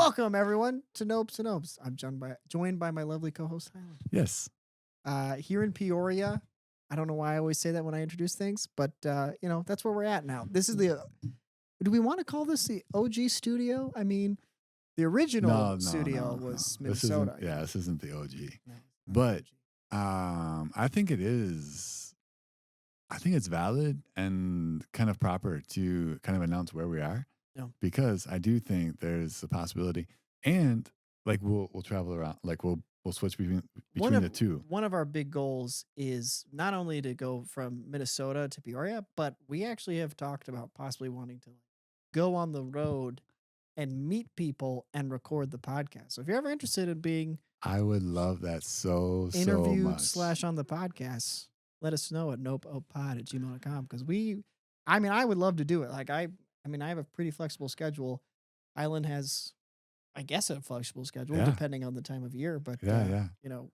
Welcome, everyone, to Nopes and Opes. I'm joined by my lovely co-host, Highland. Yes. Here in Peoria, I don't know why I always say that when I introduce things, but, that's where we're at now. This is the... do we want to call this the OG studio? I mean, the original studio was Minnesota. This isn't the OG. No, but I think it is. I think it's valid and kind of proper to kind of announce where we are. Yeah. Because I do think there's a possibility, and like we'll travel around, like we'll switch between the two. One of our big goals is not only to go from Minnesota to Peoria, but we actually have talked about possibly wanting to go on the road and meet people and record the podcast. So if you're ever interested in being I would love that so interviewed much. / on the podcast, let us know at NopeOpePod@gmail.com because I would love to do it. Like I have a pretty flexible schedule. Island has, I guess, a flexible schedule depending on the time of year. But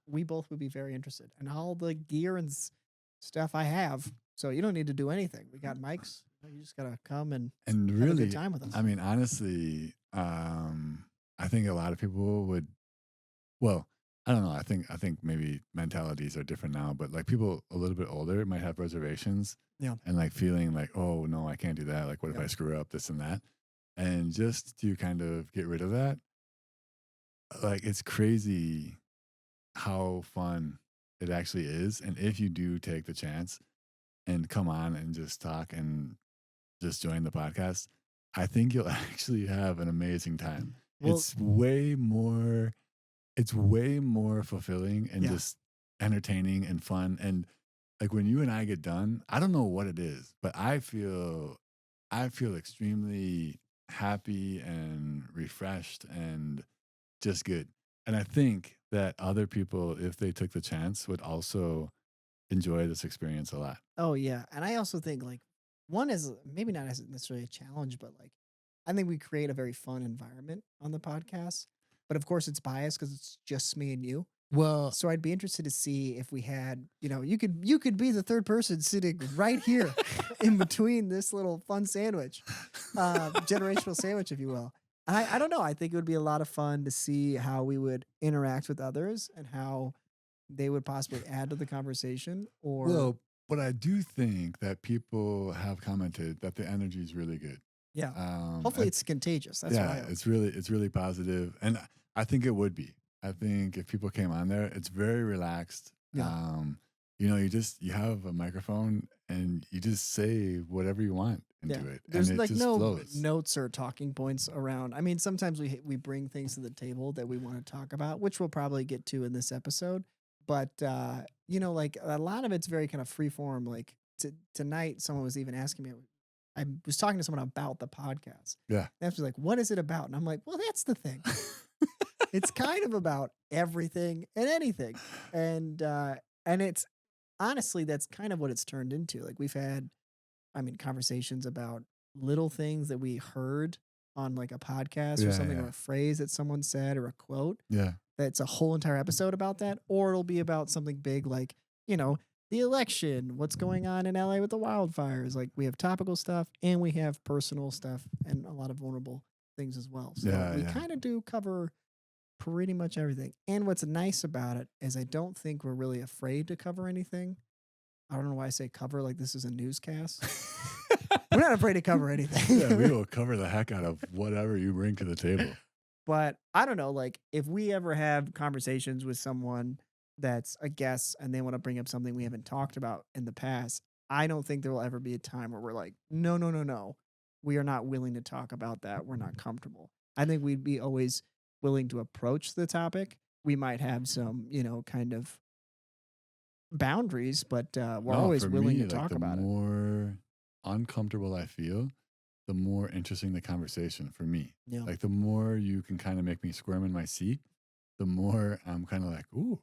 we both would be very interested. And all the gear and stuff I have, so you don't need to do anything. We got mics. You just gotta come and really have a good time with us. I mean, honestly, I think a lot of people would. Well, I don't know. I think maybe mentalities are different now, but like people a little bit older might have reservations. Yeah. And like feeling like, oh no, I can't do that. Like, what if I screw up this and that? And just to kind of get rid of that, like it's crazy how fun it actually is. And if you do take the chance and come on and just talk and just join the podcast, I think you'll actually have an amazing time. Well, it's way more fulfilling and just entertaining and fun. And like when you and I get done, I don't know what it is, but I feel extremely happy and refreshed and just good. And I think that other people, if they took the chance, would also enjoy this experience a lot. Oh yeah. And I also think like one is maybe not as necessarily a challenge, but like I think we create a very fun environment on the podcast. But of course it's biased because it's just me and you. Well, So I'd be interested to see if we had, you could be the third person sitting right here in between this little fun sandwich, generational sandwich, if you will. And I don't know. I think it would be a lot of fun to see how we would interact with others and how they would possibly add to the conversation. Or but I do think that people have commented that the energy is really good. Yeah. Hopefully it's contagious. That's why. It's really positive, and I think it would be. I think if people came on there, it's very relaxed. Yeah. You have a microphone and you just say whatever you want into it. There's and it like just no flows. notes or talking points around. I mean, sometimes we bring things to the table that we want to talk about, which we'll probably get to in this episode. But like a lot of it's very kind of free form. Like tonight, someone was even asking me. I was talking to someone about the podcast. Yeah. And was like, "What is it about?" And I'm like, "Well, that's the thing. It's kind of about everything and anything." And it's honestly, that's kind of what it's turned into. Like we've had, conversations about little things that we heard on like a podcast or something, or a phrase that someone said or a quote. Yeah. That's a whole entire episode about that. Or it'll be about something big like, the election, what's going on in LA with the wildfires. Like we have topical stuff and we have personal stuff and a lot of vulnerable things as well. So we kind of do cover pretty much everything. And what's nice about it is I don't think we're really afraid to cover anything. I don't know why I say cover like this is a newscast. We're not afraid to cover anything. Yeah, we will cover the heck out of whatever you bring to the table. But I don't know, like if we ever have conversations with someone that's a guest and they want to bring up something we haven't talked about in the past, I don't think there will ever be a time where we're like, no. We are not willing to talk about that. We're not comfortable. I think we'd be always willing to approach the topic. We might have some, kind of boundaries, but we're always willing to talk about it. The more uncomfortable I feel, the more interesting the conversation for me. Yeah. Like the more you can kind of make me squirm in my seat, the more I'm kind of like, ooh,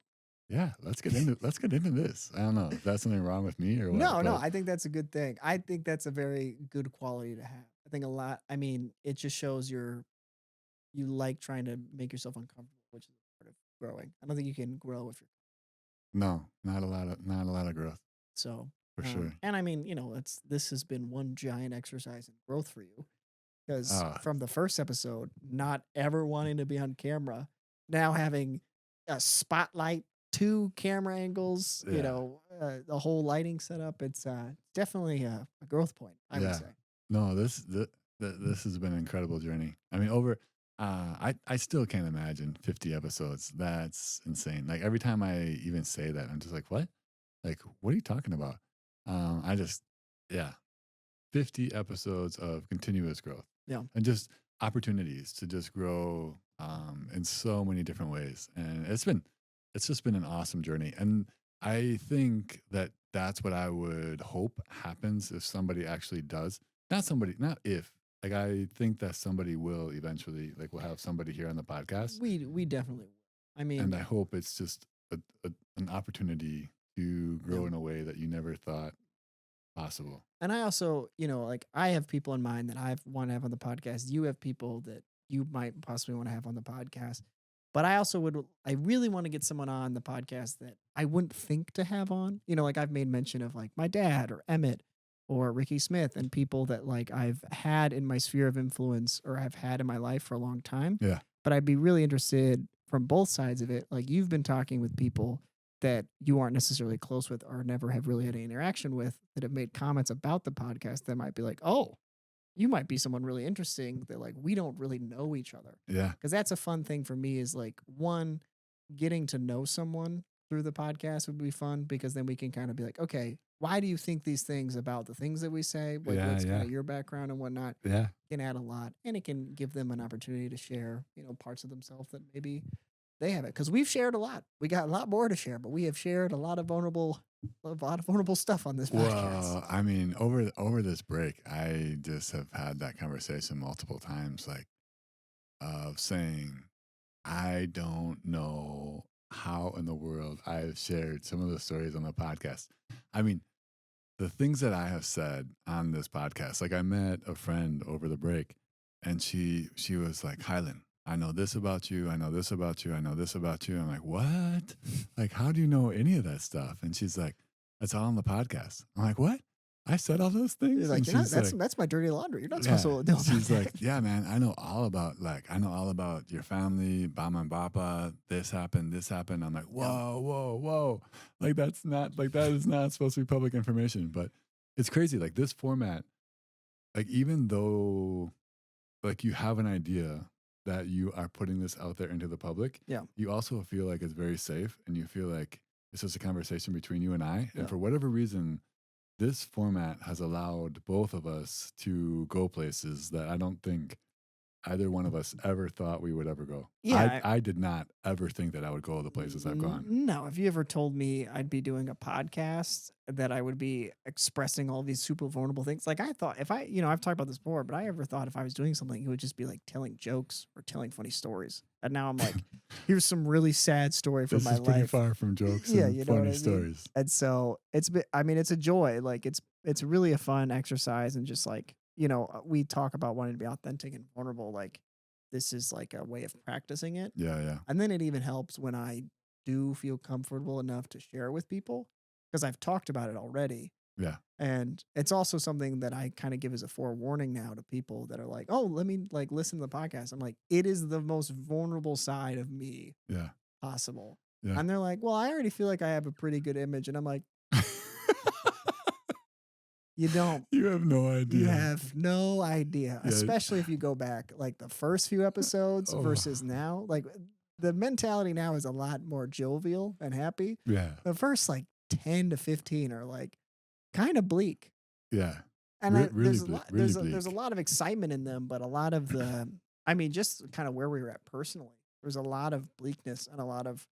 yeah, let's get into this. I don't know if that's something wrong with me or what. No, I think that's a good thing. I think that's a very good quality to have. I think it just shows you like trying to make yourself uncomfortable, which is part of growing. I don't think you can grow if you're not a lot of growth. So for sure. And this has been one giant exercise in growth for you. because Oh, from the first episode, not ever wanting to be on camera, now having a spotlight, two camera angles, yeah. the whole lighting setup. It's definitely a growth point, I would Yeah. say. No, this has been an incredible journey. I mean, I still can't imagine 50 episodes. That's insane. Like every time I even say that, I'm just like, what? Like, what are you talking about? I just, yeah, 50 episodes of continuous growth Yeah. and just opportunities to just grow in so many different ways. And it's just been an awesome journey. And I think that that's what I would hope happens if somebody actually does. Not if. Like I think that somebody will eventually, like we'll have somebody here on the podcast, We definitely will. I and mean, I hope it's just an opportunity to yeah. grow in a way that you never thought possible. And I also, like I have people in mind that I want to have on the podcast. You have people that you might possibly want to have on the podcast. But I really want to get someone on the podcast that I wouldn't think to have on. Like I've made mention of like my dad or Emmett or Ricky Smith and people that like I've had in my sphere of influence or have had in my life for a long time. Yeah. But I'd be really interested from both sides of it. Like you've been talking with people that you aren't necessarily close with or never have really had any interaction with that have made comments about the podcast that might be like, oh, you might be someone really interesting that like we don't really know each other. Yeah. Because that's a fun thing for me is like one, getting to know someone through the podcast would be fun because then we can kind of be like, okay, why do you think these things about the things that we say? Like Yeah. what's kind Yeah. of your background and whatnot Yeah. can add a lot and it can give them an opportunity to share, parts of themselves that maybe they have it because we've shared a lot. We got a lot more to share, but we have shared a lot of vulnerable stuff on this podcast. Well, I mean, over this break, I just have had that conversation multiple times, like of saying, I don't know how in the world I've shared some of the stories on the podcast. I mean, the things that I have said on this podcast, like I met a friend over the break and she was like, Hyland, I know this about you, I know this about you, I know this about you. I'm like, what? Like, how do you know any of that stuff? And she's like, that's all on the podcast. I'm like, what? I said all those You're things? like, And you're not. she's That's like, that's my dirty laundry. You're not supposed yeah. to know about She's like, that. yeah, man, I know all about your family, Bama and Bapa, this happened, this happened. I'm like, Yeah. whoa, whoa, whoa. Like that is not supposed to be public information. But it's crazy. Like this format, like even though like you have an idea that you are putting this out there into the public, Yeah. you also feel like it's very safe and you feel like it's just a conversation between you and I. And Yeah. for whatever reason, this format has allowed both of us to go places that I don't think either one of us ever thought we would ever go. Yeah. I did not ever think that I would go the places I've gone. No, if you ever told me I'd be doing a podcast that I would be expressing all these super vulnerable things, like I thought if I've talked about this before, but I ever thought if I was doing something, it would just be like telling jokes or telling funny stories. And now I'm like, here's some really sad story from This my is pretty life. far from jokes Yeah, and you know what I funny mean? stories. And so it's a joy. Like it's really a fun exercise and just like, we talk about wanting to be authentic and vulnerable. Like this is like a way of practicing it. Yeah, yeah. And then it even helps when I do feel comfortable enough to share it with people because I've talked about it already. Yeah. And it's also something that I kind of give as a forewarning now to people that are like, oh, let me like listen to the podcast. I'm like, it is the most vulnerable side of me Yeah. possible. Yeah. And they're like, well, I already feel like I have a pretty good image. And I'm like, you don't. You have no idea. You have no idea, Yeah. especially if you go back like the first few episodes Oh. versus now. Like the mentality now is a lot more jovial and happy. Yeah. The first like 10 to 15 are like kind of bleak. Yeah. And Really there's a bleak, lot, really there's a bleak. lot of excitement in them, but a lot of just kind of where we were at personally. There's a lot of bleakness and a lot of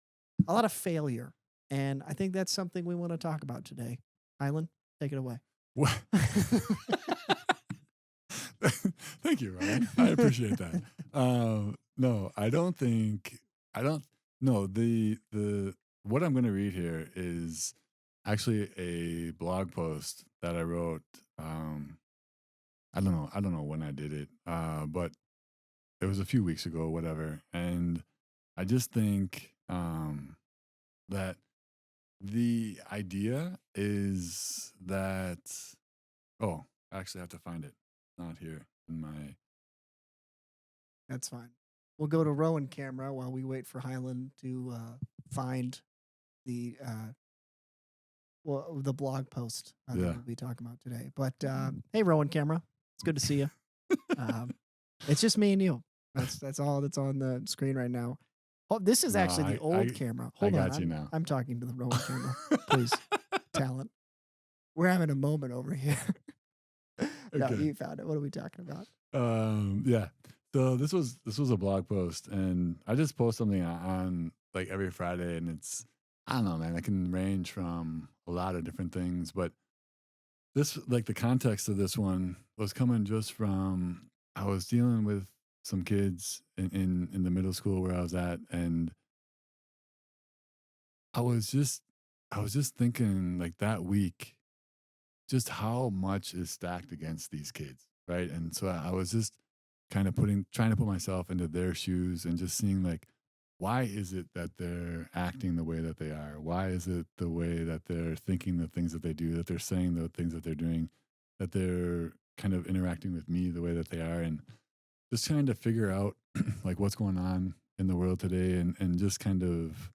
failure. And I think that's something we want to talk about today. Hyland, take it away. What? Thank you, Ryan. I appreciate that. No, I don't think I don't no, the what I'm gonna read here is actually a blog post that I wrote. I don't know when I did it, but it was a few weeks ago, whatever. And I just think that the idea is that I actually have to find it. It's not here in my That's fine. We'll go to Rowan camera while we wait for Highland to find the the blog post that Yeah. we'll be talking about today. But hey, Rowan camera, it's good to see you. It's just me and you. That's all that's on the screen right now. Oh, this is No, actually the old camera. Hold on, got you now. I'm talking to the Rowan camera. Please, talent. We're having a moment over here. No, Okay. you found it. What are we talking about? Yeah. So this was a blog post, and I just post something on like every Friday, and it's, I don't know, man. It can range from a lot of different things, but this, like, the context of this one was coming just from, I was dealing with some kids in the middle school where I was at, and I was just I was just thinking, like, that week, just how much is stacked against these kids, right? And so I was just kind of trying to put myself into their shoes and just seeing, like, why is it that they're acting the way that they are? Why is it the way that they're thinking the things that they do, that they're saying the things that they're doing, that they're kind of interacting with me the way that they are? And just trying to figure out like what's going on in the world today, and just kind of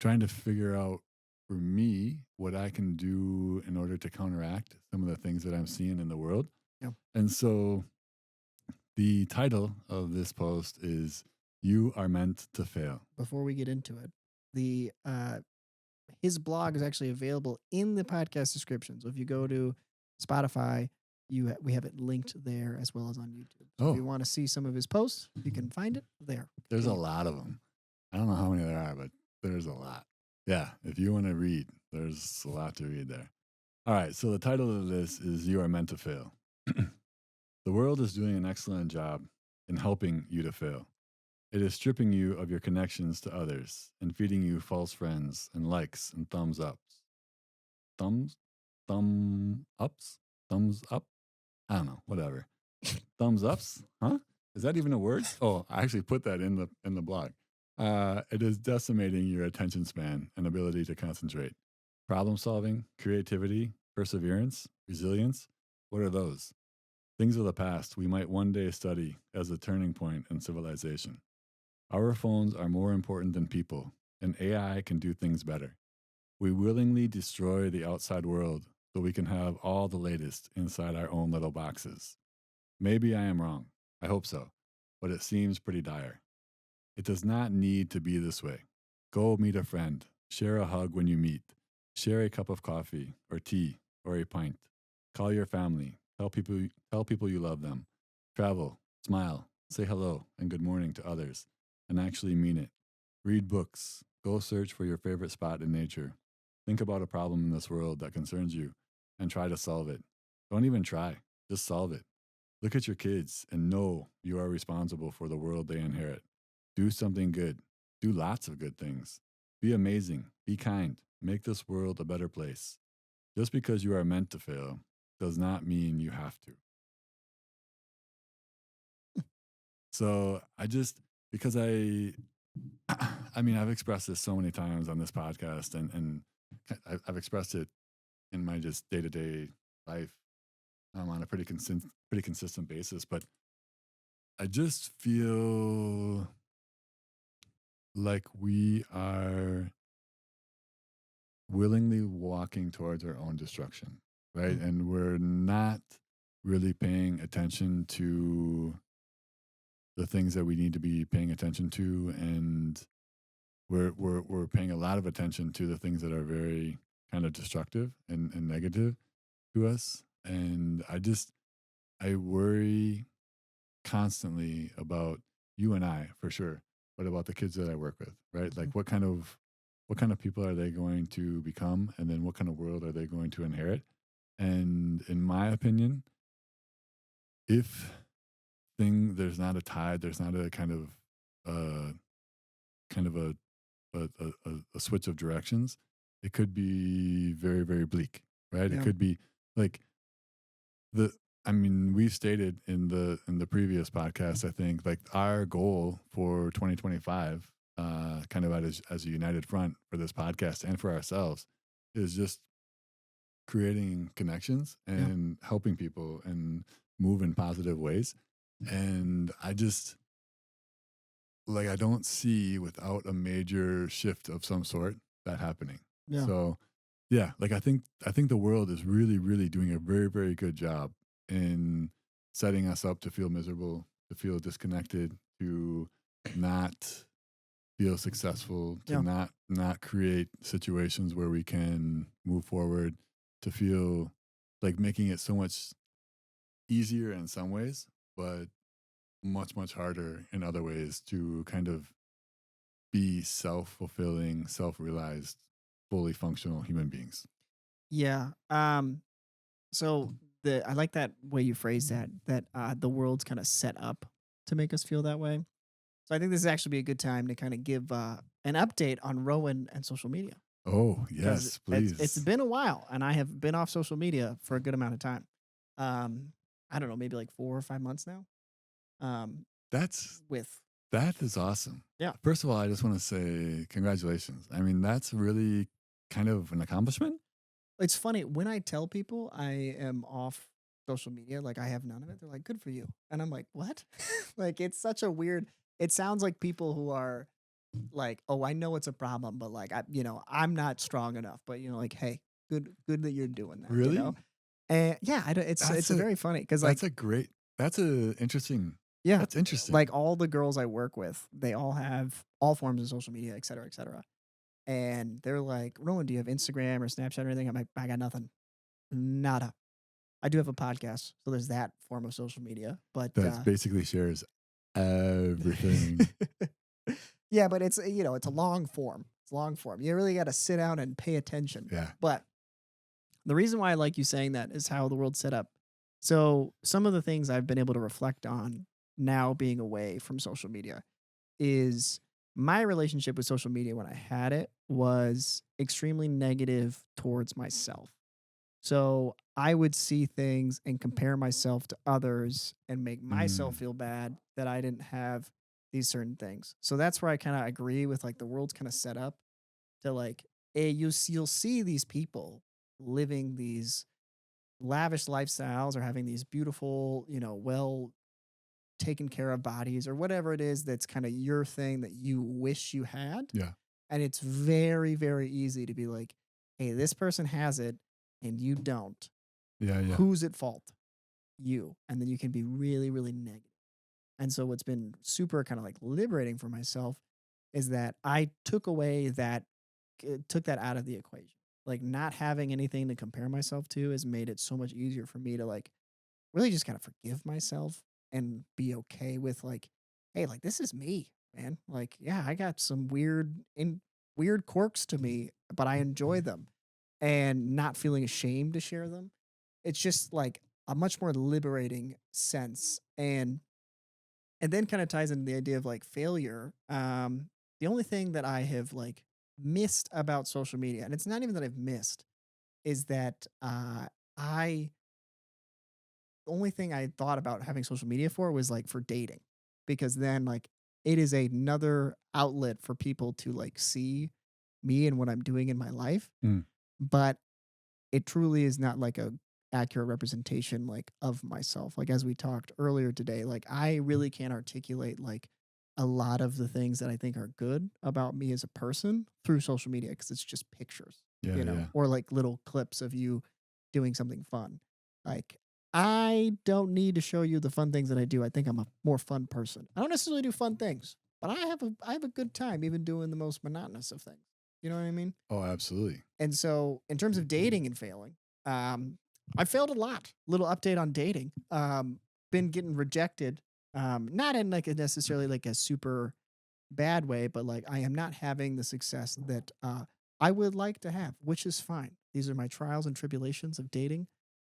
trying to figure out for me what I can do in order to counteract some of the things that I'm seeing in the world. Yeah. And so the title of this post is "You Are Meant to Fail." Before we get into it, the his blog is actually available in the podcast description. So if you go to Spotify, we have it linked there as well as on YouTube. So if you want to see some of his posts, you can find it there. There's a lot of them. I don't know how many there are, but there's a lot. Yeah, if you want to read, there's a lot to read there. All right, so the title of this is "You Are Meant to Fail." The world is doing an excellent job in helping you to fail. It is stripping you of your connections to others and feeding you false friends and likes and thumbs ups. Thumb ups? Thumbs up? I don't know, whatever. Thumbs ups? Huh? Is that even a word? Oh, I actually put that in the blog. It is decimating your attention span and ability to concentrate. Problem solving, creativity, perseverance, resilience. What are those? Things of the past we might one day study as a turning point in civilization. Our phones are more important than people, and AI can do things better. We willingly destroy the outside world so we can have all the latest inside our own little boxes. Maybe I am wrong. I hope so. But it seems pretty dire. It does not need to be this way. Go meet a friend. Share a hug when you meet. Share a cup of coffee or tea or a pint. Call your family. Tell people you love them. Travel. Smile. Say hello and good morning to others. And actually mean it. Read books. Go search for your favorite spot in nature. Think about a problem in this world that concerns you and try to solve it. Don't even try. Just solve it. Look at your kids and know you are responsible for the world they inherit. Do something good. Do lots of good things. Be amazing. Be kind. Make this world a better place. Just because you are meant to fail does not mean you have to. So because I mean, I've expressed this so many times on this podcast, and I've expressed it in my just day-to-day life on a pretty consistent basis, but I just feel like we are willingly walking towards our own destruction, right? Mm. And we're not really paying attention to the things that we need to be paying attention to, and we're paying a lot of attention to the things that are very kind of destructive and negative to us. And I worry constantly about you and I for sure, but about the kids that I work with, right? Like what kind of people are they going to become, and then what kind of world are they going to inherit? And in my opinion, if there's not a tide, there's not a uh kind of a switch of directions, it could be very, very bleak, right? It Yeah. could be like the I mean, we've stated in the previous podcast, I think, like our goal for 2025, kind of as a united front for this podcast and for ourselves, is just creating connections Yeah. and helping people and move in positive ways. And like I don't see without a major shift of some sort that happening. Yeah. So yeah, like I think the world is really, really doing a very, very good job in setting us up to feel miserable, to feel disconnected, to not feel successful, to Yeah. not create situations where we can move forward, to feel like making it so much easier in some ways, but much, much harder in other ways to kind of be self-fulfilling, self-realized, fully functional human beings. Yeah. So the I like that way you phrase that, that the world's kind of set up to make us feel that way. So I think this is actually be a good time to kind of give an update on Rowan and social media, Oh, because yes, it's please. been a while and I have been off social media for a good amount of time. Um, I don't know, maybe like 4 or 5 months now. Um, That's with that is awesome. Yeah, First of all, I just want to say congratulations. I mean, that's really kind of an accomplishment. it's funny when I tell people I am off social media, like I have none of it. They're like, "Good for you," and I'm like, "What?" Like it's such a weird. It sounds like people who are like, "Oh, I know it's a problem, but like I'm not strong enough." But like, hey, good that you're doing that, Really? And yeah, I don't, That's it's a a very funny because that's like a great that's a interesting yeah, that's interesting. like all the girls I work with, they all have all forms of social media, et cetera, et cetera. And they're like, Rowan, do you have Instagram or Snapchat or anything? I'm like, I got nothing. Nada. I do have a podcast, so there's that form of social media. But That's basically shares everything. yeah, but it's a long form. It's long form. You really got to sit down and pay attention. Yeah. But the reason why I like you saying that is how the world's set up. So some of the things I've been able to reflect on now being away from social media is my relationship with social media when I had it was extremely negative towards myself. So I would see things and compare myself to others and make myself Mm. feel bad that I didn't have these certain things. So that's where I kind of agree with like the world's kind of set up to like, you'll see these people living these lavish lifestyles or having these beautiful, well taken care of bodies or whatever it is that's kind of your thing that you wish you had. Yeah. And it's very, very easy to be like, hey, this person has it and you don't. Yeah, yeah. Who's at fault? You. And then you can be really, really negative. And so what's been super kind of like liberating for myself is that I took that out of the equation. Like not having anything to compare myself to has made it so much easier for me to like really just kind of forgive myself and be okay with like, hey, like this is me, man. Like, yeah, I got some weird quirks to me, but I enjoy them and not feeling ashamed to share them. It's just like a much more liberating sense. And then kind of ties into the idea of like failure. The only thing that I have like missed about social media, and it's not even that I've missed, is that I the only thing I thought about having social media for was like for dating, because then like it is another outlet for people to like see me and what I'm doing in my life. Mm. But it truly is not like a accurate representation like of myself. Like as we talked earlier today, like I really can't articulate like a lot of the things that I think are good about me as a person through social media because it's just pictures, Yeah, yeah. or like little clips of you doing something fun. Like I don't need to show you the fun things that I do. I think I'm a more fun person. I don't necessarily do fun things, but I have a good time even doing the most monotonous of things. You know what I mean? Oh, absolutely. And so, in terms of dating and failing, I failed a lot. Little update on dating. Been getting rejected. Not in like a necessarily like a super bad way, but like I am not having the success that I would like to have, which is fine. These are my trials and tribulations of dating.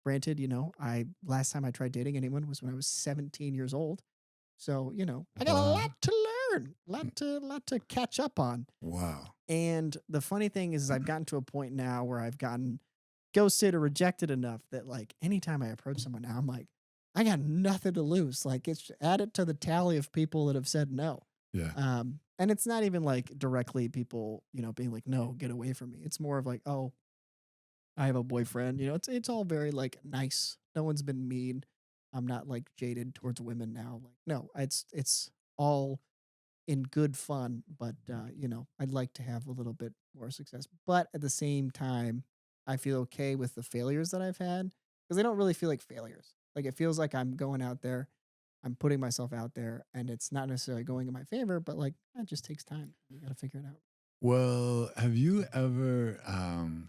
Granted, I last time I tried dating anyone was when I was 17 years old. So, I got a lot Wow. to learn, lot to catch up on. Wow. And the funny thing is I've gotten to a point now where I've gotten ghosted or rejected enough that like anytime I approach someone now, I'm like, I got nothing to lose. Like it's add it to the tally of people that have said no. Yeah. And it's not even like directly people, being like, no, get away from me. It's more of like, oh, I have a boyfriend. It's all very like nice. No one's been mean. I'm not like jaded towards women now. Like, no, it's all in good fun, but I'd like to have a little bit more success. But at the same time, I feel okay with the failures that I've had because they don't really feel like failures. Like it feels like I'm going out there, I'm putting myself out there, and it's not necessarily going in my favor, but like it just takes time. You got to figure it out. Well, have you ever,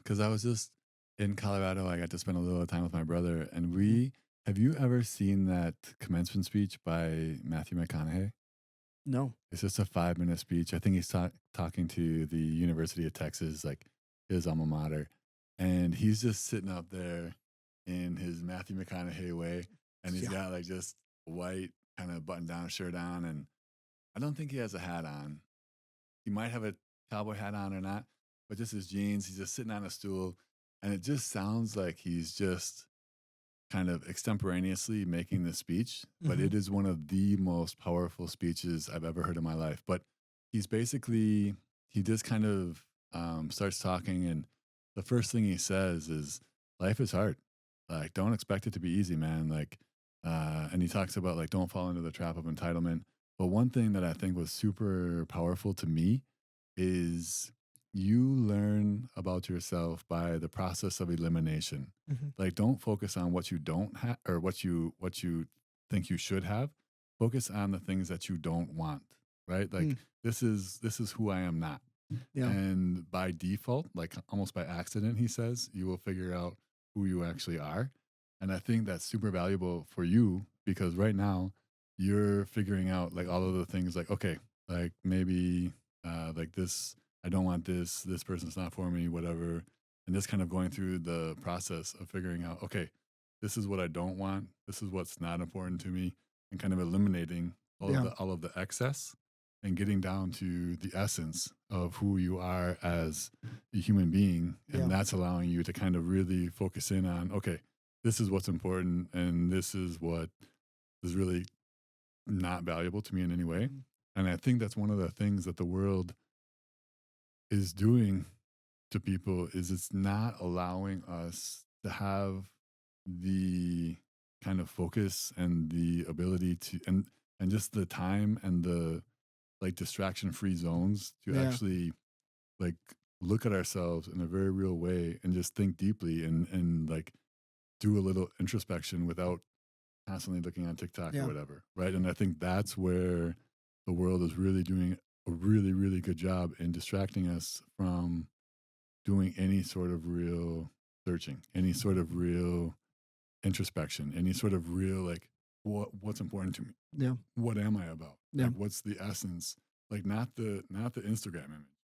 because I was just in Colorado, I got to spend a little time with my brother, and Mhm. have you ever seen that commencement speech by Matthew McConaughey? No. It's just a 5 minute speech. I think he's talking to the University of Texas, like his alma mater. And he's just sitting up there in his Matthew McConaughey way. And he's Yeah. got like just white kind of button down shirt on. And I don't think he has a hat on. He might have a cowboy hat on or not, but just his jeans. He's just sitting on a stool. And it just sounds like he's just kind of extemporaneously making the speech, but Hmm. it is one of the most powerful speeches I've ever heard in my life. But he's basically, he just kind of starts talking, and the first thing he says is, life is hard. Like, don't expect it to be easy, man. Like, and he talks about, like, don't fall into the trap of entitlement. But one thing that I think was super powerful to me is you learn about yourself by the process of elimination. Hmm. Like, don't focus on what you don't have or what you think you should have. Focus on the things that you don't want, right? Mm. Like, this is who I am not. Yeah. And by default, like almost by accident, he says, you will figure out who you actually are. And I think that's super valuable for you because right now you're figuring out like all of the things like, okay, like maybe like this, I don't want this person's not for me, whatever. And just kind of going through the process of figuring out, okay, this is what I don't want, this is what's not important to me, and kind of eliminating Yeah. all of the excess and getting down to the essence of who you are as a human being. And Yeah. that's allowing you to kind of really focus in on, okay, this is what's important and this is what is really not valuable to me in any way. Mhm. And I think that's one of the things that the world is doing to people is it's not allowing us to have the kind of focus and the ability to and just the time and the like distraction free zones to Yeah. actually like look at ourselves in a very real way and just think deeply and like do a little introspection without constantly looking on TikTok or Yeah. whatever, right? And I think that's where the world is really doing a really really good job in distracting us from doing any sort of real searching, any sort of real introspection, any sort of real like what's important to me, Yeah. what am I about? Yeah. Like what's the essence? Like not the Instagram image.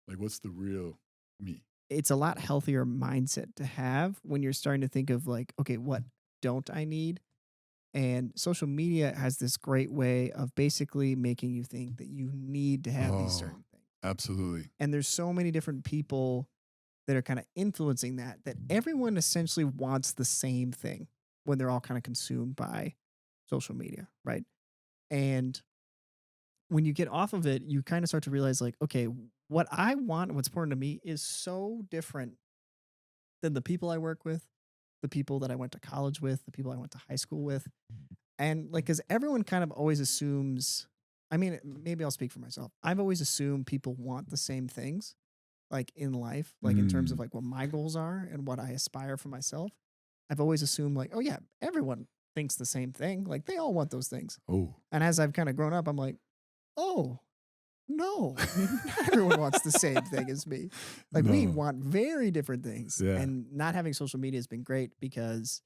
Like what's the real me? It's a lot healthier mindset to have when you're starting to think of like, okay, what don't I need? And social media has this great way of basically making you think that you need to have these Oh, certain things. absolutely. And there's so many different people that are kind of influencing that everyone essentially wants the same thing when they're all kind of consumed by social media, right? And when you get off of it, you kind of start to realize like, okay, what I want and what's important to me is so different than the people I work with, the people that I went to college with, the people I went to high school with. And like, cause everyone kind of always assumes, I mean, maybe I'll speak for myself. I've always assumed people want the same things like in life, like in terms of Mm. like what my goals are and what I aspire for myself. I've always assumed like, oh yeah, everyone thinks the same thing. Like they all want those things. Oh, And as I've kind of grown up, I'm like, oh, no, not everyone wants the same thing as me. Like we no. want very different things. Yeah. And not having social media has been great because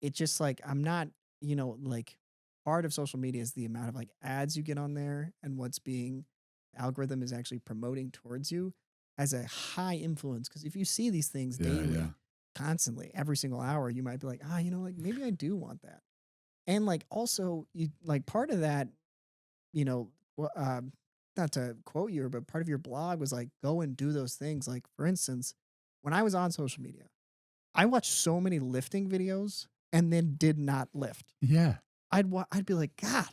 it just like I'm not, like part of social media is the amount of like ads you get on there and what's being algorithm is actually promoting towards you has a high influence. Cause if you see these things Yeah. Yeah. daily, constantly, every single hour, you might be like, like maybe I do want that. And like also you like part of that, you know, not to quote you, but part of your blog was like go and do those things. Like for instance, when I was on social media, I watched so many lifting videos and then did not lift. Yeah. I'd be like, God,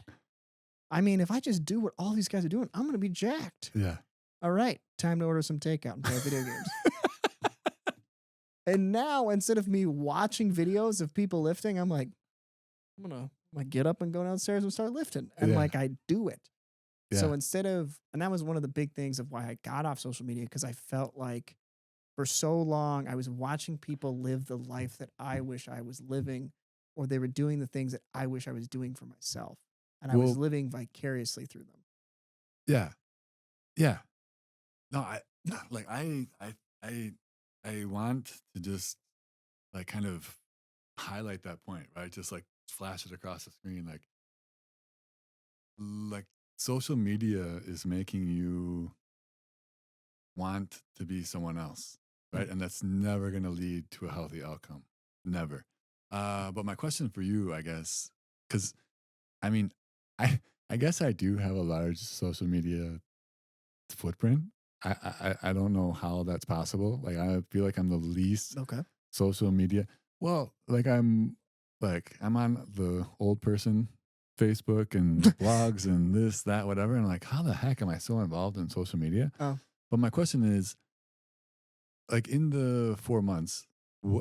I mean, if I just do what all these guys are doing, I'm gonna be jacked. Yeah. All right, time to order some takeout and play video games. And now instead of me watching videos of people lifting, I'm like, I'm gonna get up and go downstairs and start lifting. And Yeah. like I do it. So Yeah. instead of, and that was one of the big things of why I got off social media, because I felt like for so long I was watching people live the life that I wish I was living, or they were doing the things that I wish I was doing for myself. And I was Well, living vicariously through them. yeah. Yeah. No, like I I want to just like kind of highlight that point, right? Just like flash it across the screen. Like social media is making you want to be someone else, right? Mm. And that's never going to lead to a healthy outcome. Never. But my question for you, I guess, because I mean, I I guess I do have a large social media footprint. I don't know how that's possible. Like I feel like I'm the least Okay. social media. Well, I'm on the old person Facebook and blogs and this, that, whatever. And like, how the heck am I so involved in social media? Oh, But my question is, like in the 4 months, wh-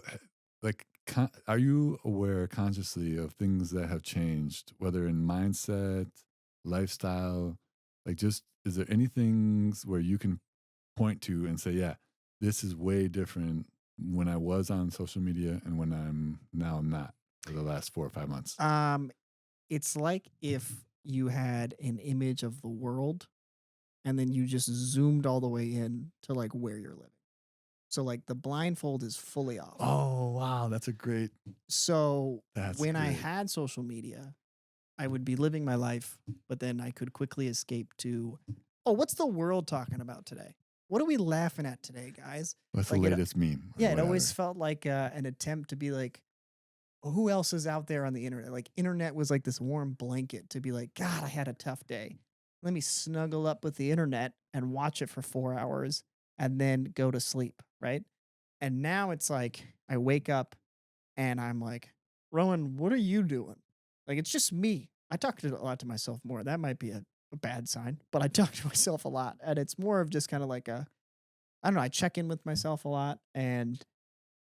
are you aware consciously of things that have changed, whether in mindset, lifestyle? Like, just is there any things where you can point to and say, yeah, this is way different when I was on social media and when I'm now not for the last 4 or 5 months? um, it's like if you had an image of the world and then you just zoomed all the way in to like where you're living. So like the blindfold is fully off. Oh, wow. So That's when I great. had social media, I would be living my life, but then I could quickly escape to, oh, what's the world talking about today? What are we laughing at today, guys? What's the Like it, latest meme or yeah, it always whatever? felt like an attempt to be like, who else is out there on the internet? Like internet was like this warm blanket to be like, God, I had a tough day. Let me snuggle up with the internet and watch it for 4 hours and then go to sleep, right? And now it's like I wake up and I'm like, Rowan, what are you doing? Like it's just me. I talk to a lot to myself more. That might be a bad sign, but I talk to myself a lot. And it's more of just kind of like a, I don't know, I check in with myself a lot and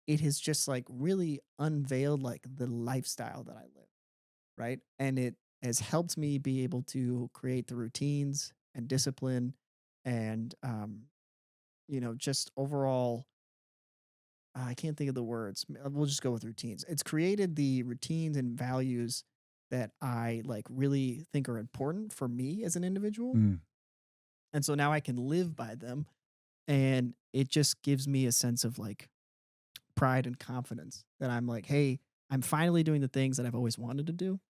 it has just like really unveiled like the lifestyle that I live, right? And it has helped me be able to create the routines and discipline and just overall I can't think of the words. We'll just go with routines. It's created the routines and values that I like really think are important for me as an individual. Mm. And so now I can live by them and it just gives me a sense of like pride and confidence that I'm like, hey, I'm finally doing the things that I've always wanted to do.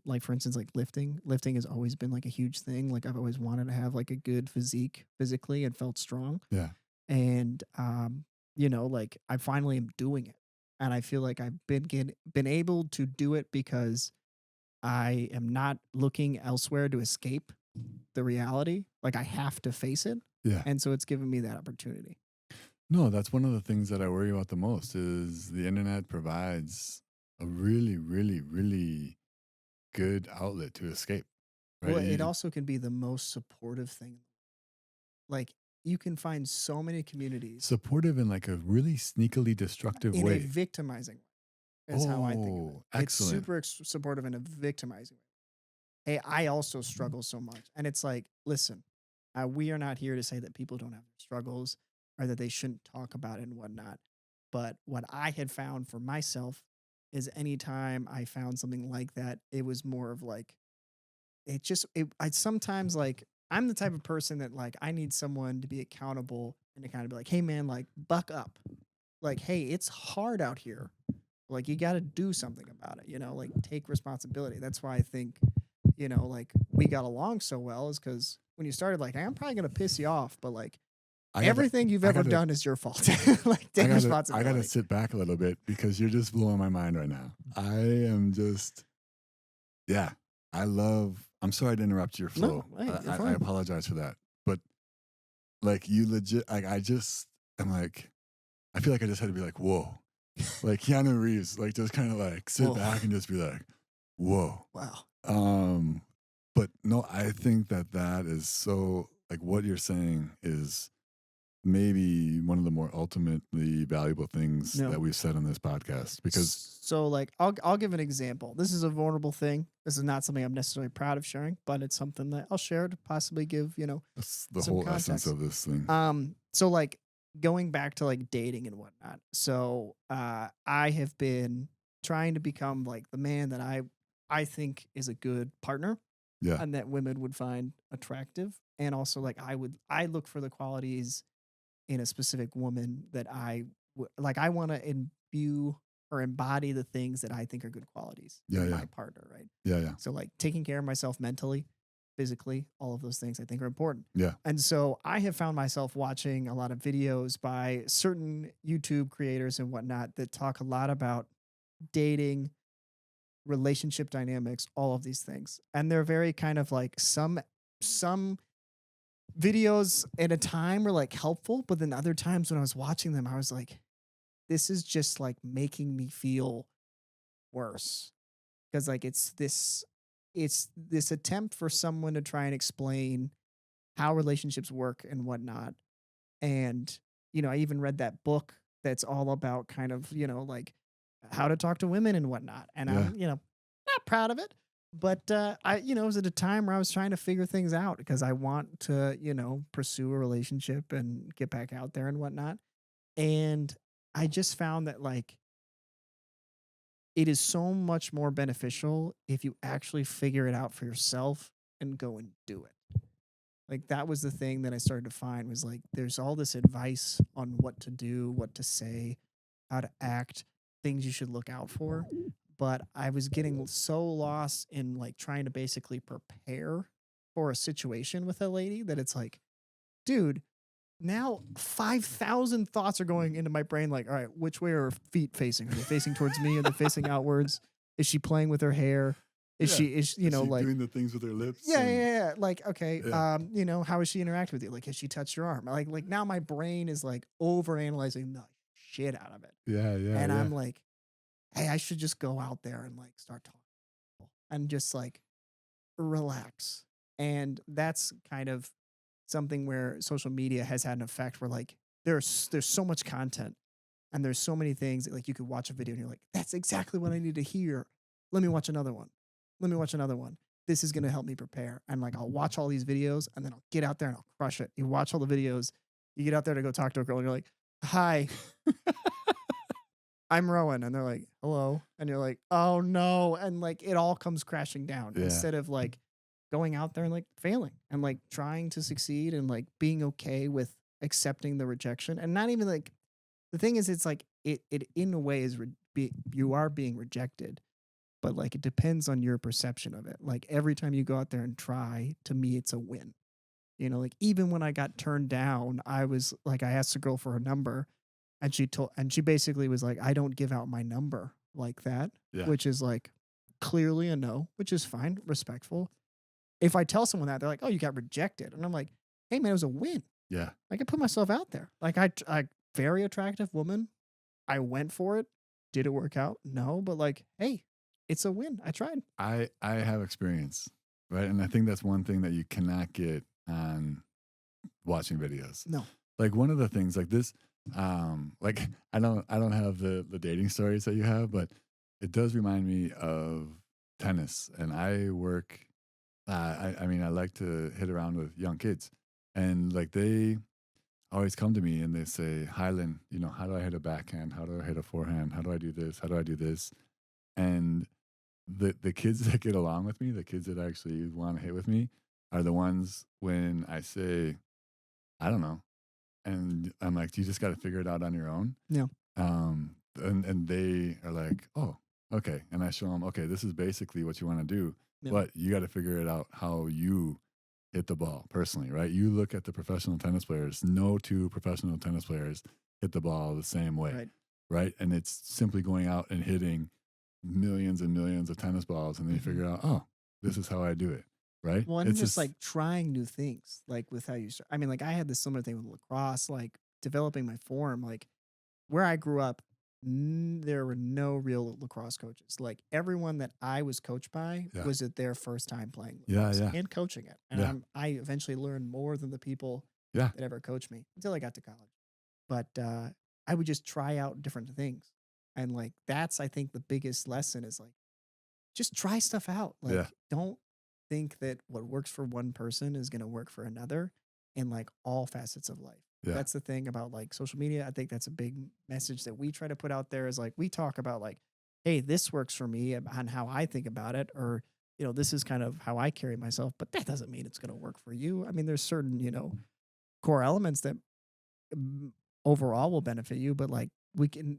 Like for instance, like lifting. Lifting has always been like a huge thing. Like I've always wanted to have like a good physique physically and felt strong. Yeah. And like I finally am doing it. And I feel like I've been able to do it because I am not looking elsewhere to escape the reality. Like I have to face it. Yeah. And so it's given me that opportunity. No, that's one of the things that I worry about the most is the internet provides a really, really, really good outlet to escape, right? Well, it also can be the most supportive thing. Like you can find so many communities Supportive in like a really sneakily destructive in a way. victimizing way, is how I think of it. Oh, It's excellent. super supportive in a victimizing way. Hey, I also struggle so much. And it's like, listen, we are not here to say that people don't have struggles or that they shouldn't talk about it and whatnot. But what I had found for myself is anytime I found something like that, it was more of like, I sometimes like, I'm the type of person that like, I need someone to be accountable and to kind of be like, hey man, like, buck up. Like, hey, it's hard out here. Like, you got to do something about it, like take responsibility. That's why I think like we got along so well is because when you started, like, I'm probably gonna piss you off, but like I gotta, everything you've I ever gotta, done is your fault. Like, take I gotta responsibility. sit back a little bit because you're just blowing my mind right now. I am just, yeah, I'm sorry to interrupt your No, flow. hey, you're I fine. apologize for that. But like you legit, like I just am like, I feel like I just had to be like, whoa. Like Keanu Reeves, like just kind of like sit Whoa, back and just be like, whoa. wow. Um, but no, I think that is so like what you're saying is maybe one of the more ultimately valuable things No. that we've said on this podcast because So like I'll give an example. This is a vulnerable thing. This is not something I'm necessarily proud of sharing, but it's something that I'll share to possibly give, that's the some whole essence context. of this thing. So like going back to like dating and whatnot. So I have been trying to become like the man that I think is a good partner Yeah. and that women would find attractive. And also like I look for the qualities in a specific woman that like I want to imbue or embody the things that I think are good qualities Yeah. in Yeah. my partner, right? Yeah. Yeah. So like taking care of myself mentally, physically, all of those things I think are important. Yeah. And so I have found myself watching a lot of videos by certain YouTube creators and whatnot that talk a lot about dating, relationship dynamics, all of these things. And they're very kind of like some videos at a time were like helpful, but then other times when I was watching them, I was like, this is just like making me feel worse. Because like it's this attempt for someone to try and explain how relationships work and whatnot. And, I even read that book that's all about kind of, like how to talk to women and whatnot. And Yeah. I'm, not proud of it. But it was at a time where I was trying to figure things out because I want to, pursue a relationship and get back out there and whatnot. And I just found that like it is so much more beneficial if you actually figure it out for yourself and go and do it. Like that was the thing that I started to find was like there's all this advice on what to do, what to say, how to act, things you should look out for. But I was getting so lost in like trying to basically prepare for a situation with a lady that it's like, dude, now 5,000 thoughts are going into my brain. Like, all right, which way are her feet facing? Are they facing towards me? Are they facing outwards? Is she playing with her hair? Yeah. You Is know, she like, doing the things with her lips? yeah, And yeah, yeah. Like, okay, yeah. how has she interacted with you? Like, has she touched your arm? Like now my brain is like over analyzing the shit out of it. Yeah. Yeah. And Yeah. I'm like, hey, I should just go out there and like start talking to people and just like relax. And that's kind of something where social media has had an effect where like there's so much content and there's so many things that, like you could watch a video and you're like, that's exactly what I need to hear. Let me watch another one. Let me watch another one. This is gonna help me prepare. And like I'll watch all these videos and then I'll get out there and I'll crush it. You watch all the videos, you get out there to go talk to a girl and you're like, hi, I'm Rowan. And they're like, hello. And you're like, oh no. And like it all comes crashing down Yeah. instead of like going out there and like failing and like trying to succeed and like being okay with accepting the rejection. And not even like the thing is, it's like it in a way is you are being rejected, but like it depends on your perception of it. Like every time you go out there and try, to me, it's a win. Like even when I got turned down, I was like, I asked the girl for her number and she basically was like, I don't give out my number like that, Yeah. which is like clearly a no, which is fine, respectful. If I tell someone that, they're like, oh, you got rejected. And I'm like, hey man, it was a win. Yeah. Like I put myself out there. Like I very attractive woman. I went for it. Did it work out? No, but like, hey, it's a win. I tried. I have experience, right? And I think that's one thing that you cannot get on watching videos. No. Like one of the things like this, like I don't have the dating stories that you have, but it does remind me of tennis. And I work I mean I like to hit around with young kids. And like they always come to me and they say, Highland, how do I hit a backhand? How do I hit a forehand? How do I do this? How do I do this? And the kids that get along with me, the kids that actually want to hit with me, are the ones when I say, I don't know, and I'm like, you just got to figure it out on your own. Yeah. And they are like, oh, okay, and I show them, okay, this is basically what you want to do, Yeah. but you got to figure it out how you hit the ball personally, right? You look at the professional tennis players. No two professional tennis players hit the ball the same way, Right. right? And it's simply going out and hitting millions and millions of tennis balls, and then you figure out, oh, this is how I do it, right? Well, and It's just like trying new things, like with how you start. I mean, like I had this similar thing with lacrosse, like developing my form. Like where I grew up, there were no real lacrosse coaches. Like everyone that I was coached by Yeah. was at their first time playing Yeah, lacrosse yeah. and coaching it. And Yeah. I eventually learned more than the people Yeah. that ever coached me until I got to college. But I would just try out different things. And like that's I think the biggest lesson is like just try stuff out. Yeah. Like don't think that what works for one person is going to work for another in like all facets of life. Yeah. That's the thing about like social media. I think that's a big message that we try to put out there is like we talk about like, hey, this works for me on how I think about it, or this is kind of how I carry myself, but that doesn't mean it's going to work for you. I mean, there's certain, core elements that mm, overall will benefit you, but like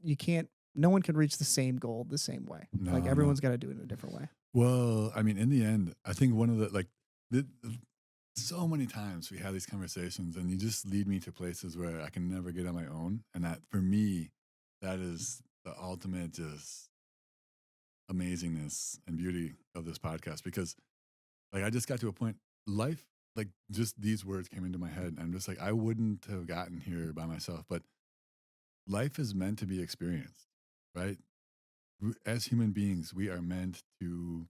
you can't, no one can reach the same goal the same way. Like No, no. everyone's got to do it in a different way. Well, I mean, in the end, I think one of the like so many times we have these conversations, and you just lead me to places where I can never get on my own, and that for me, that is the ultimate just amazingness and beauty of this podcast because like I just got to a point life like just these words came into my head and I'm just like I wouldn't have gotten here by myself, but life is meant to be experienced, right? As human beings we are meant to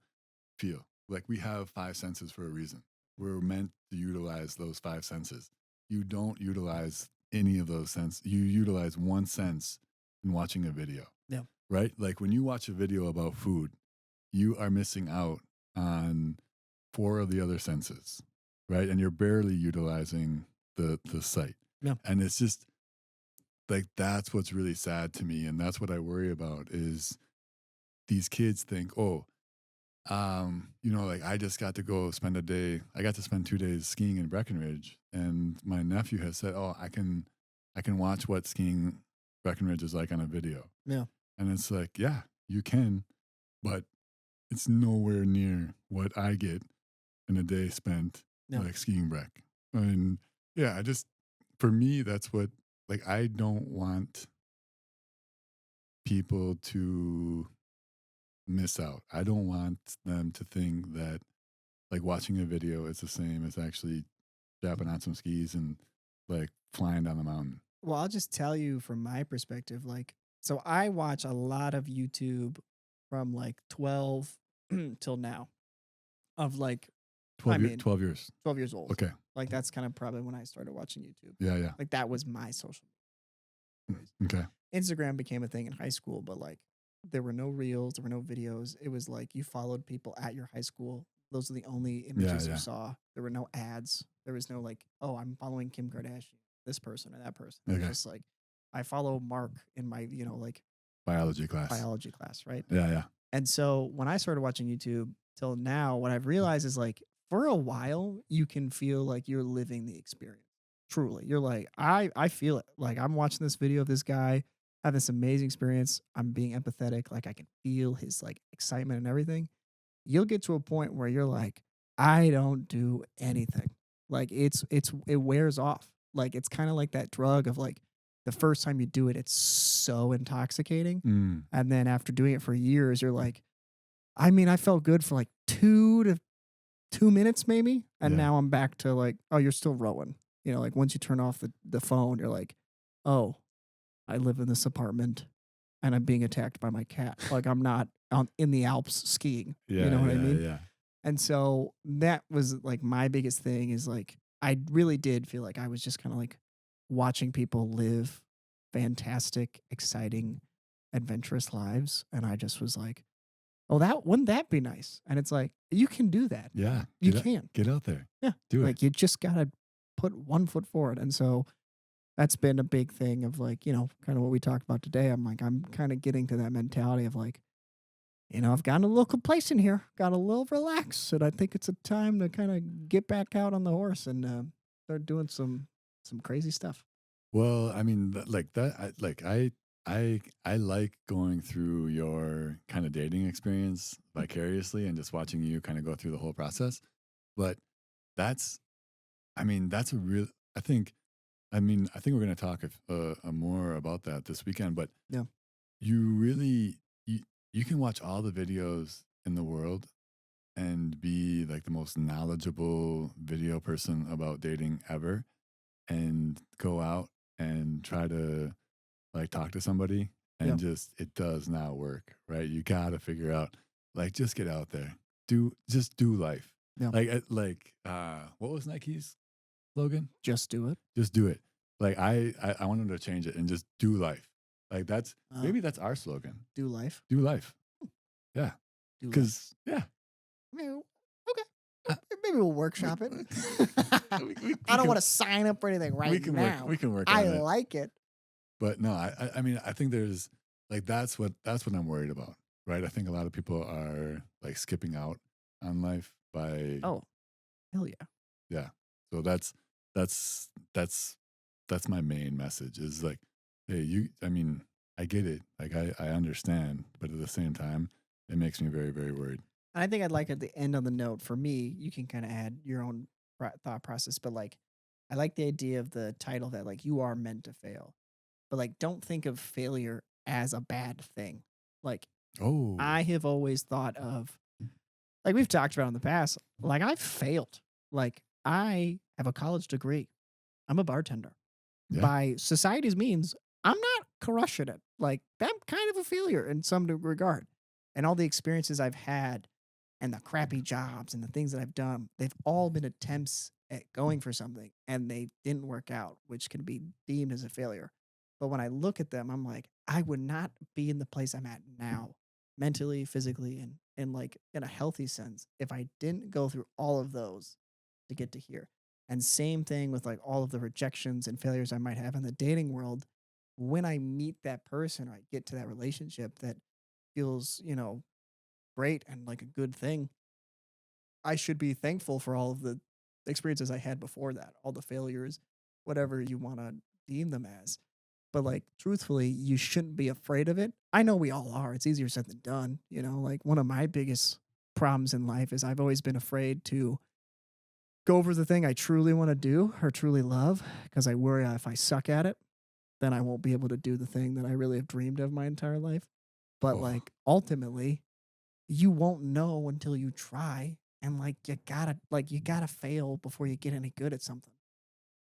feel like we have five senses for a reason. We're meant to utilize those five senses. You don't utilize any of those senses. You utilize one sense in watching a video. Yeah. Right? Like when you watch a video about food, you are missing out on four of the other senses, right? And you're barely utilizing the sight. Yeah. And it's just like that's what's really sad to me, and that's what I worry about is these kids think, oh, like I just got to go spend a day. I got to spend 2 days skiing in Breckenridge, and my nephew has said, "Oh, I can watch what skiing Breckenridge is like on a video." Yeah. And it's like, yeah, you can, but it's nowhere near what I get in a day spent Yeah. like skiing Breck. And yeah, I just for me, that's what like I don't want people to miss out. I don't want them to think that like watching a video is the same as actually strapping on some skis and like flying down the mountain. Well, I'll just tell you from my perspective, like, so I watch a lot of YouTube from like 12 till now of like, 12 years. 12 years old. Okay. Like that's kind of probably when I started watching YouTube. Yeah, yeah. Like that was my social media. Okay. Instagram became a thing in high school, but like there were no reels, there were no videos. It was like you followed people at your high school. Those are the only images yeah. you saw. There were no ads. There was no like, oh, I'm following Kim Kardashian, this person or that person. It was Okay. just like I follow Mark in my, like Biology class. biology class, right? Yeah, yeah. And so when I started watching YouTube till now, what I've realized is like for a while you can feel like you're living the experience. Truly. You're like, I feel it. Like I'm watching this video of this guy have this amazing experience. I'm being empathetic. Like I can feel his like excitement and everything. You'll get to a point where you're like, I don't do anything. Like it wears off. Like it's kind of like that drug of like the first time you do it, it's so intoxicating. Mm. And then after doing it for years, you're like, I mean, I felt good for like 2 minutes maybe. And Yeah. now I'm back to like, oh, you're still rowing. Like once you turn off the phone, you're like, oh, I live in this apartment and I'm being attacked by my cat. Like I'm not in the Alps skiing. Yeah. You know what I mean? Yeah. And so that was like my biggest thing is like, I really did feel like I was just kind of like watching people live fantastic, exciting, adventurous lives. And I just was like, oh, wouldn't that be nice? And it's like, you can do that. Yeah. You can. Get out there. Yeah. Do like it. you just got to put one foot forward. And so that's been a big thing of like, kind of what we talked about today. I'm like, I'm kind of getting to that mentality of like, I've gotten a little complacent here, got a little relaxed. And I think it's a time to kind of get back out on the horse and start doing some crazy stuff. Well, I mean, like that, I like going through your kind of dating experience vicariously and just watching you kind of go through the whole process. But that's a real, I think we're going to talk more about that this weekend, but Yeah. you really, you can watch all the videos in the world and be like the most knowledgeable video person about dating ever and go out and try to like talk to somebody and just it does not work, right? You got to figure out like just get out there. Just do life. Yeah. Like what was Nike's slogan? Just do it. Just do it. Like I wanted to change it and just do life. Like Uh, maybe that's our slogan. do life. Do life. Yeah. Do life. Cause yeah. I mean, okay. Uh, Maybe we'll workshop it. I we don't can want to sign up for anything right now. we can work I on it. like it. But no, I mean I think there's like that's what I'm worried about. Right. I think a lot of people are like skipping out on life by Oh, hell yeah. yeah. So that's that's that's my main message is like, hey, I mean, I get it. Like I understand, but at the same time, it makes me very, very worried. And I think I'd like at the end on the note for me, you can kind of add your own thought process, but like, I like the idea of the title that like you are meant to fail, but like, don't think of failure as a bad thing. Like, Oh, I have always thought of, like we've talked about in the past, like I've failed. Like, I have a college degree. I'm a bartender. yeah. By society's means, I'm not crushing it. Like, I'm kind of a failure in some regard. And all the experiences I've had and the crappy jobs and the things that I've done, they've all been attempts at going for something and they didn't work out, which can be deemed as a failure. But when I look at them, I'm like, I would not be in the place I'm at now, mentally, physically, and like in a healthy sense, if I didn't go through all of those to get to here. And same thing with like all of the rejections and failures I might have in the dating world. When I meet that person or I get to that relationship that feels, great and like a good thing, I should be thankful for all of the experiences I had before that, all the failures, whatever you want to deem them as. But like truthfully, you shouldn't be afraid of it. I know we all are. It's easier said than done. Like one of my biggest problems in life is I've always been afraid to go over the thing I truly want to do or truly love because I worry if I suck at it, then I won't be able to do the thing that I really have dreamed of my entire life. But Oh. like ultimately, you won't know until you try. And like you gotta fail before you get any good at something.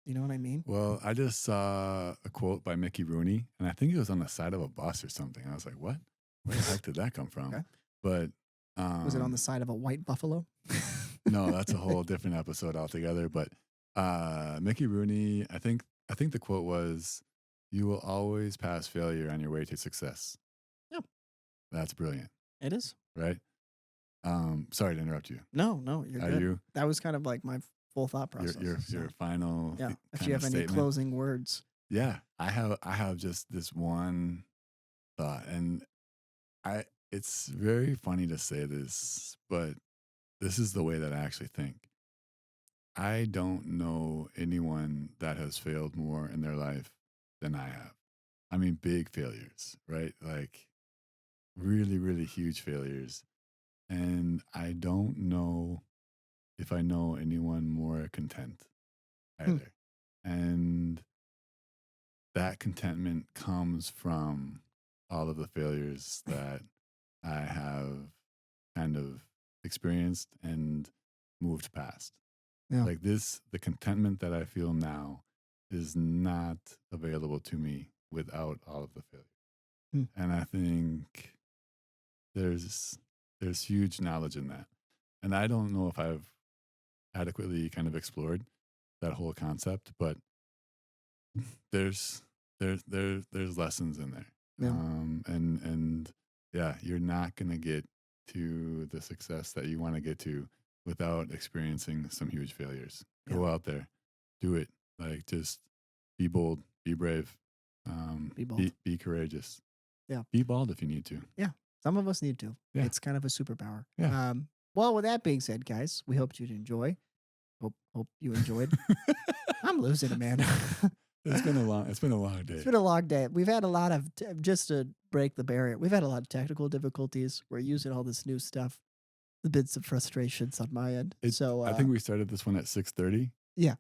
You know what I mean? Well, I just saw a quote by Mickey Rooney, and I think it was on the side of a bus or something. I was like, what? Where the heck did that come from? Okay. But Was it on the side of a white buffalo? no, that's a whole different episode altogether. But Mickey Rooney, I think the quote was, "You will always pass failure on your way to success." Yeah, That's brilliant, it is. right? Sorry to interrupt you. No, no, you're Are good. you That was kind of like my full thought process. your final yeah. If kind you of have any statement? closing words. Yeah, I have just this one thought, and I it's very funny to say this, but this is the way that I actually think. I don't know anyone that has failed more in their life than I have. I mean, big failures, right? Like really, really huge failures. And I don't know if I know anyone more content Hmm. either. And that contentment comes from all of the failures that I have kind of experienced and moved past. Yeah. Like the contentment that I feel now is not available to me without all of the failure. Hmm. And I think there's huge knowledge in that. And I don't know if I've adequately kind of explored that whole concept, but there's there's lessons in there. Yeah. And yeah, you're not gonna get to the success that you want to get to without experiencing some huge failures. Yeah. Go out there, do it. Like just be bold, be brave, Be bold. be courageous. Yeah. Be bald if you need to. Yeah. Some of us need to. Yeah. It's kind of a superpower. Yeah. Well, with that being said, guys, we hope you'd enjoy. Hope you enjoyed. I'm losing it, man. It's been a long day. It's been a long day. We've had a lot of just to break the barrier. We've had a lot of technical difficulties. We're using all this new stuff. The bits of frustrations on my end. So I think we started this one at 6:30. Yeah.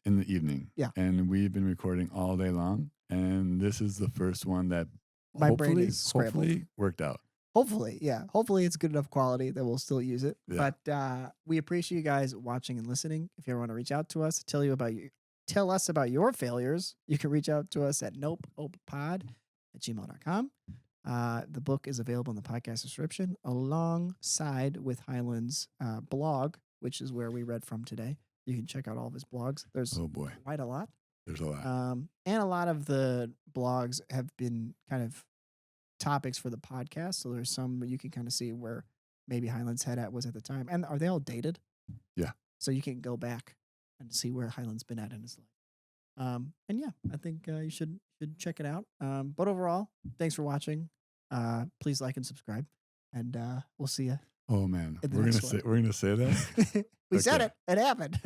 In the evening. Yeah. And we've been recording all day long. And this is the first one that my brain is scrambled. hopefully worked out. Hopefully, yeah. Hopefully it's good enough quality that we'll still use it. Yeah. But we appreciate you guys watching and listening. If you ever want to reach out to us, tell us about your failures, you can reach out to us at NopeOpePod@gmail.com. The book is available in the podcast description alongside with Highland's blog, which is where we read from today. You can check out all of his blogs. There's Oh boy, quite a lot. there's a lot. And a lot of the blogs have been kind of topics for the podcast. So there's some you can kind of see where maybe Highland's head at was at the time. And are they all dated? Yeah. So you can go back and see where Highland's been at in his life. And yeah, I think you should check it out. But overall, thanks for watching. Please like and subscribe, and we'll see you Oh man, in the we're gonna next say one. we're gonna say that. We said Okay. it. It happened.